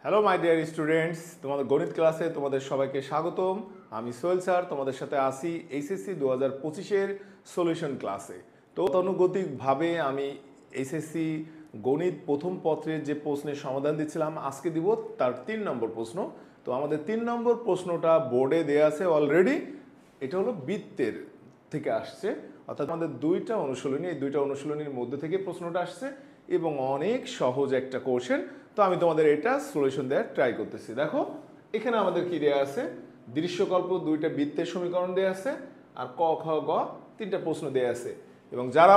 Hello my dear students, তোমাদের গণিত ক্লাসে তোমাদের সবাইকে স্বাগতম। আমি সোহেল স্যার তোমাদের সাথে আসি এইচএসসি 2025-এর সলিউশন ক্লাসে। তো অনুগতিকভাবে আমি এইচএসসি গণিত প্রথম পত্রের যে প্রশ্নের সমাধান দিচ্ছিলাম আজকে দিব তার 3 নম্বর প্রশ্ন। তো আমাদের 3 নম্বর প্রশ্নটা বোর্ডে দেয়া আছে অলরেডি। এটা হলো বৃত্তের থেকে আসছে, অর্থাৎ আমাদের দুইটা অনুশীলনী, এই দুইটা অনুশীলনীর মধ্যে থেকে প্রশ্নটা আসছে এবং অনেক সহজ একটা কোশ্চেন। তো আমি তোমাদের এটা সলিউশন দেওয়ার ট্রাই করতেছি। দেখো এখানে আমাদের কি দেয়া আছে, দৃশ্যকল্প দুইটা বৃত্তের সমীকরণ দেয়া আছে আর ক খ গ তিনটা প্রশ্ন দেয়া আছে। এবং যারা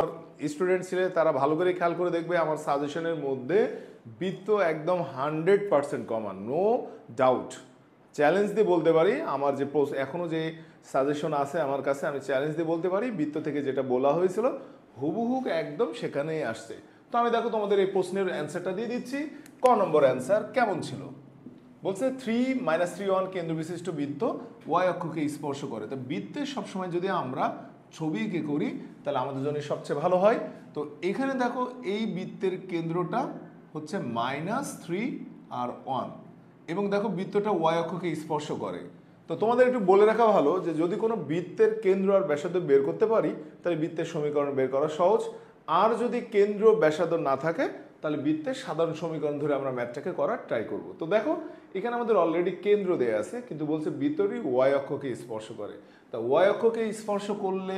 স্টুডেন্ট ছিলেন তারা ভালো করে খেয়াল করে দেখবে আমার সাজেশনের মধ্যে বৃত্ত একদম 100% কমন, নো ডাউট। চ্যালেঞ্জ দিয়ে বলতে পারি আমার যে এখনো যে সাজেশন আছে আমার কাছে, আমি চ্যালেঞ্জ দিয়ে বলতে পারি বৃত্ত থেকে যেটা বলা হয়েছিল হুবহু একদম সেখানেই আসছে। তো আমি দেখো তোমাদের এই প্রশ্নের অ্যান্সারটা দিয়ে দিচ্ছি। ক নম্বর অ্যান্সার কেমন ছিল, বলছে 3-3 কেন্দ্র বিশিষ্ট বৃত্ত ওয়াই অক্ষকে স্পর্শ করে। তো বৃত্তের সবসময় যদি আমরা ছবি এঁকে করি তাহলে আমাদের জন্য সবচেয়ে ভালো হয়। তো এখানে দেখো এই বৃত্তের কেন্দ্রটা হচ্ছে -3 আর 1 এবং দেখো বৃত্তটা ওয়াই অক্ষকে স্পর্শ করে। তো তোমাদের একটু বলে রাখা ভালো যে যদি কোনো বৃত্তের কেন্দ্র আর ব্যাসার্ধ বের করতে পারি তাহলে বৃত্তের সমীকরণ বের করা সহজ। আর যদি কেন্দ্র ব্যাসার্ধ না থাকে তাহলে বৃত্তের সাধারণ সমীকরণ ধরে আমরা ম্যাথটাকে করার ট্রাই করব। তো দেখো এখানে আমাদের অলরেডি কেন্দ্র দেয়া আছে, কিন্তু বলছে বৃত্তটি ওয়াই অক্ষকে স্পর্শ করে। তা ওয়াই অক্ষকে স্পর্শ করলে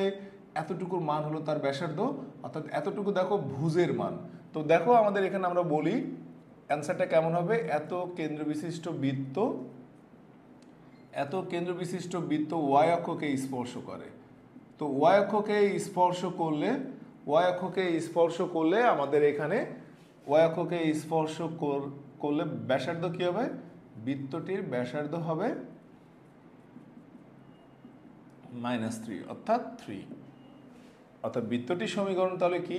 এতটুকুর মান হলো তার ব্যাসার্ধ, অর্থাৎ এতটুকু দেখো ভুজের মান। তো দেখো আমাদের এখানে আমরা বলি অ্যান্সারটা কেমন হবে, এত কেন্দ্র বিশিষ্ট বৃত্ত ওয়াই অক্ষকে স্পর্শ করে। তো ওয়াই অক্ষকে স্পর্শ করলে আমাদের এখানে ওয়াই অক্ষকে স্পর্শ করলে ব্যাসার্ধ কি হবে, বৃত্তটির ব্যাসার্ধ হবে -3 অর্থাৎ 3। অর্থাৎ বৃত্তটির সমীকরণ তাহলে কি,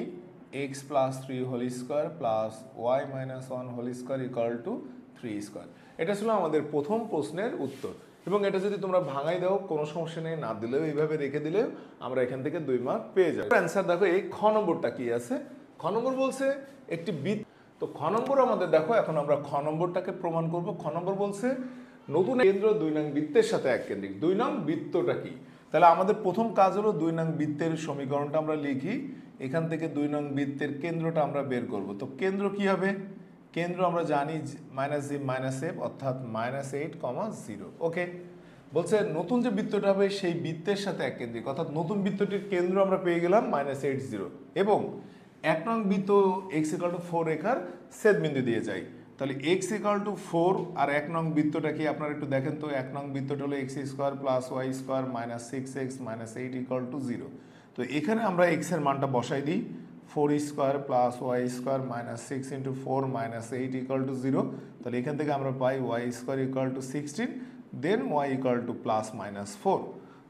x + 3 whole square plus y - 1 whole square equal to 3²। এটা ছিল আমাদের প্রথম প্রশ্নের উত্তর। এবং এটা যদি তোমরা ভাঙাই দাও কোনো সমস্যা নেই, না দিলেও এইভাবে রেখে দিলেও আমরা এখান থেকে 2 মার্ক পেয়ে যাবো। অ্যান্সার দেখো এই খ নম্বরটা কি আছে, খ নম্বর বলছে একটি বৃত্ত। তো খ নম্বর আমাদের দেখো এখন আমরা খ নম্বরটাকে প্রমাণ করব। খ নম্বর বলছে নতুন কেন্দ্র 2 নং বৃত্তের সাথে এককেন্দ্রিক। 2 নং বৃত্তটা কি, তাহলে আমাদের প্রথম কাজ হলো 2 নং বৃত্তের সমীকরণটা আমরা লিখি। এখান থেকে 2 নং বৃত্তের কেন্দ্রটা আমরা বের করব। তো কেন্দ্র কি হবে, কেন্দ্র আমরা জানি -g-f অর্থাৎ -8, 0। ওকে, বলছে নতুন যে বৃত্তটা হবে সেই বৃত্তের সাথে এককেন্দ্রিক, অর্থাৎ নতুন বৃত্তটির কেন্দ্র আমরা পেয়ে গেলাম -8, 0 এবং 1 নং বৃত্ত x = 4 রেখার ছেদবিন্দু দিয়ে যায়। তাহলে x = 4 আর 1 নং বৃত্তটা কি আপনারা একটু দেখেন তো। 1 নং বৃত্তটা হলো x² + y² -6x - 8 = 0। তো এখানে আমরা x এর মানটা বসাই দিই, 4² + y² -6 × 4 - 8 = 0। তাহলে এখান থেকে আমরা পাই y² = 16, দেন y = +-4।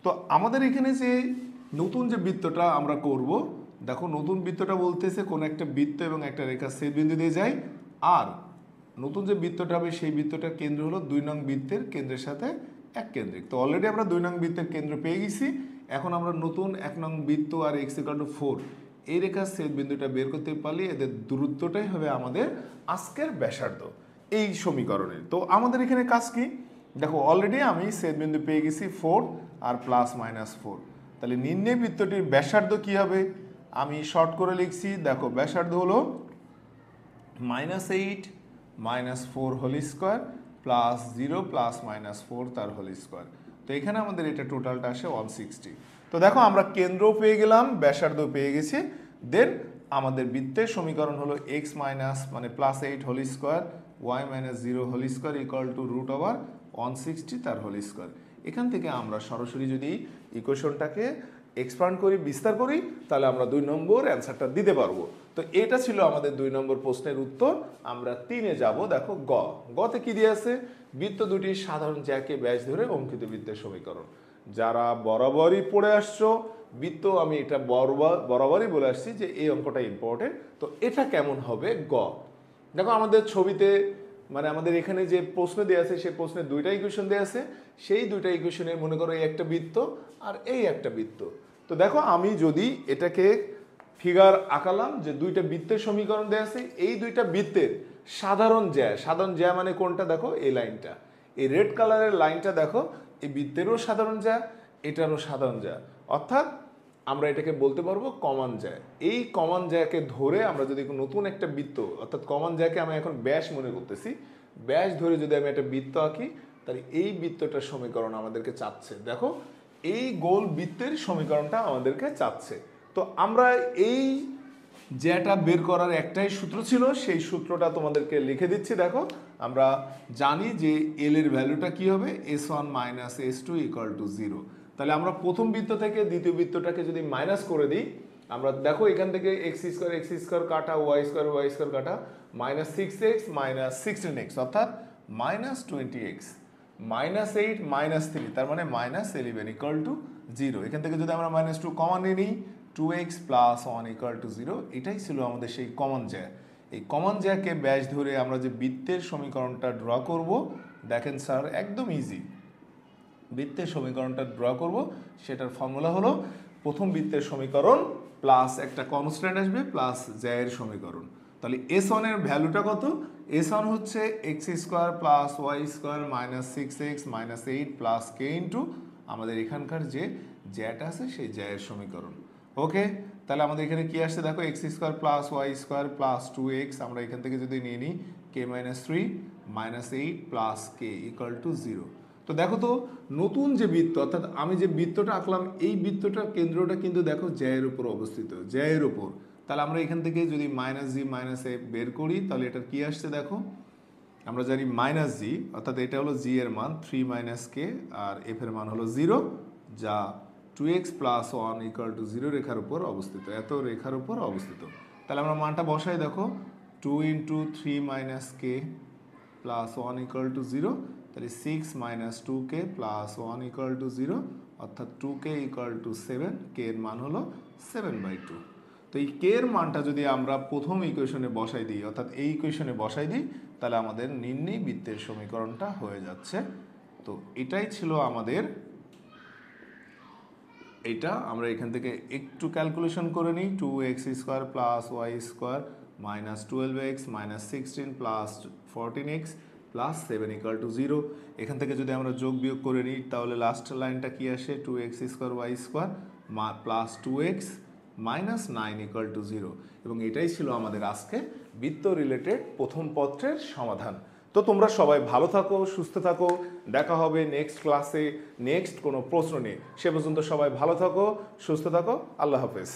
তো আমাদের এখানে যে নতুন যে বৃত্তটা আমরা করব, দেখো নতুন বৃত্তটা বলতেছে কোন একটা বৃত্ত এবং একটা রেখা ছেদবিন্দু দিয়ে যায়। আর নতুন যে বৃত্তটা হবে সেই বৃত্তটার কেন্দ্র হলো 2 নং বৃত্তের কেন্দ্রের সাথে এককেন্দ্রিক। তো অলরেডি আমরা 2 নং বৃত্তের কেন্দ্র পেয়ে গেছি। এখন আমরা নতুন 1 নং বৃত্ত আর x = 4 এই রেখার ছেদবিন্দুটা বের করতে পারলে এদের দূরত্বটাই হবে আমাদের আজকের ব্যাসার্ধ এই সমীকরণের। তো আমাদের এখানে কাজ কি, দেখো অলরেডি আমি ছেদবিন্দু পেয়ে গেছি 4 আর +-4। তাহলে নিম্নে বৃত্তটির ব্যাসার্ধ কি হবে, আমি শর্ট করে লিখছি। দেখো ব্যাসার্ধ হলো -8 - 4 হোল স্কোয়ার প্লাস 0 + -4 তার হোল স্কোয়ার। তো এখানে আমাদের এটা টোটালটা আসে 160। তো দেখো আমরা কেন্দ্র পেয়ে গেলাম, ব্যাসার্ধ পেয়ে গেছি। দেন আমাদের বৃত্তের সমীকরণ হলো x +8 whole square y - 0 whole square = √160 তার হোল স্কোয়ার। এখান থেকে আমরা সরাসরি যদি ইকুয়েশনটাকে এক্সপান্ড করি, বিস্তার করি, তাহলে আমরা 2 নম্বর অ্যান্সারটা দিতে পারবো। তো এটা ছিল আমাদের 2 নম্বর প্রশ্নের উত্তর। আমরা 3-এ যাব। দেখো গতে কি দিয়ে আছে, বৃত্ত দুটির সাধারণ জ্যাকে ব্যাস ধরে অঙ্কিত বৃত্তের সমীকরণ। যারা বরাবরই পড়ে আসছো বৃত্ত, আমি এটা বরাবরই বলে আসছি যে এই অঙ্কটা ইম্পর্টেন্ট। তো এটা কেমন হবে, দেখো আমাদের ছবিতে মানে আমাদের এখানে যে প্রশ্ন দেওয়া আছে সেই প্রশ্নে 2টা ইকুয়েশন দেওয়া আছে। সেই 2টা ইকুয়েশনের মনে করো এই একটা বৃত্ত আর এই একটা বৃত্ত। তো দেখো আমি যদি এটাকে ফিগার আঁকালাম যে 2টা বৃত্তের সমীকরণ দেওয়া আছে, এই 2টা বৃত্তের সাধারণ জ্যা মানে কোনটা দেখো এই লাইনটা, এই রেড কালারের লাইনটা দেখো, এই বৃত্তেরও সাধারণ জ্যা, এটারও সাধারণ জ্যা, অর্থাৎ আমরা এটাকে বলতে পারবো কমন জ্যা। এই কমন জ্যাকে ধরে আমরা যদি নতুন একটা বৃত্ত, অর্থাৎ কমন জ্যাকে আমি এখন ব্যাস মনে করতেছি, ব্যাস ধরে যদি আমি একটা বৃত্ত আঁকি, তাহলে এই বৃত্তটার সমীকরণ আমাদেরকে চাচ্ছে। দেখো এই গোল বৃত্তের সমীকরণটা আমাদেরকে চাচ্ছে। তো আমরা এই যেটা বের করার একটাই সূত্র ছিল, সেই সূত্রটা তোমাদেরকে লিখে দিচ্ছি। দেখো আমরা জানি যে এল এর ভ্যালুটা কি হবে, s1 minus s2 equal to 0। তাহলে আমরা প্রথম বৃত্ত থেকে দ্বিতীয় বৃত্তটাকে যদি মাইনাস করে দিই, আমরা দেখো এখান থেকে এক্স স্কোয়ার কাটা, ওয়াই স্কোয়ার কাটা, মাইনাস 6x মাইনাস 16x অর্থাৎ মাইনাস 20x, মাইনাস 8 মাইনাস 3, তার মানে মাইনাস 11 ইকুয়াল টু 0। এখান থেকে যদি আমরা মাইনাস 2 কমন নিয়ে নিই, 2x প্লাস 1 ইকুয়াল টু 0, এটাই ছিল আমাদের সেই কমন জ্যা। এই কমন জ্যাকে ব্যাস ধরে আমরা যে বৃত্তের সমীকরণটা ড্র করব, দেখেন স্যার একদম ইজি। বৃত্তের সমীকরণটা ড্র করব, সেটার ফর্মুলা হলো প্রথম বৃত্তের সমীকরণ প্লাস একটা কনস্ট্যান্ট আসবে প্লাস জ্যায়ের সমীকরণ। তাহলে s1 এর ভ্যালুটা কত, s1 হচ্ছে x square plus Y square minus 6x minus 8 plus k into আমাদের এখানকার যে জ্যাটা আছে সেই জ্যায়ের সমীকরণ। ওকে, তাহলে আমাদের এখানে কি আসছে দেখো, x square plus Y square plus 2x, আমরা এখান থেকে যদি নিয়ে নিই k minus 3 minus 8 plus k equal to 0। তো দেখো তো নতুন যে বৃত্ত, অর্থাৎ আমি যে বৃত্তটা আঁকলাম, এই বৃত্তটার কেন্দ্রটা কিন্তু দেখো জ্যায়ের উপর অবস্থিত, জ্যায়ের উপর। তাহলে আমরা এখান থেকে যদি মাইনাস জি মাইনাস এ বের করি, তাহলে এটা কি আসছে দেখো, আমরা জানি মাইনাস জি, অর্থাৎ এটা হলো জি এর মান 3 মাইনাস কে, আর এফ এর মান হলো 0, যা 2x প্লাস 1 ইকুয়াল টু 0 রেখার উপর অবস্থিত, এত রেখার উপর অবস্থিত। তাহলে আমরা মানটা বসাই, দেখো 2 into 3 minus k plus 1 equal to 0, তাহলে 6 minus 2k plus 1 equal to 0, অর্থাৎ 2k ইকুয়াল টু 7, কে এর মান হলো 7/2। তো এই কে এর মানটা যদি আমরা প্রথম ইকুয়েশনে বসাই দিই, অর্থাৎ এই ইকুয়েশনে বসাই দিই, তাহলে আমাদের নির্ণয় বৃত্তের সমীকরণটা হয়ে যাচ্ছে। তো এটাই ছিল আমাদের, এটা আমরা এখান থেকে একটু ক্যালকুলেশন করে নিই, 2x square plus Y square minus 12x minus 16 plus 14x plus 7 equal to 0। এখান থেকে যদি আমরা যোগ বিয়োগ করে নিই, তাহলে লাস্ট লাইনটা কি আসে, 2x square Y square plus 2x minus 9 equal to 0। এবং এটাই ছিল আমাদের আজকে বৃত্ত রিলেটেড প্রথম পত্রের সমাধান। তো তোমরা সবাই ভালো থাকো, সুস্থ থাকো, দেখা হবে নেক্সট ক্লাসে নেক্সট কোনো প্রশ্ন নিয়ে। সে পর্যন্ত সবাই ভালো থাকো, সুস্থ থাকো, আল্লাহ হাফেজ।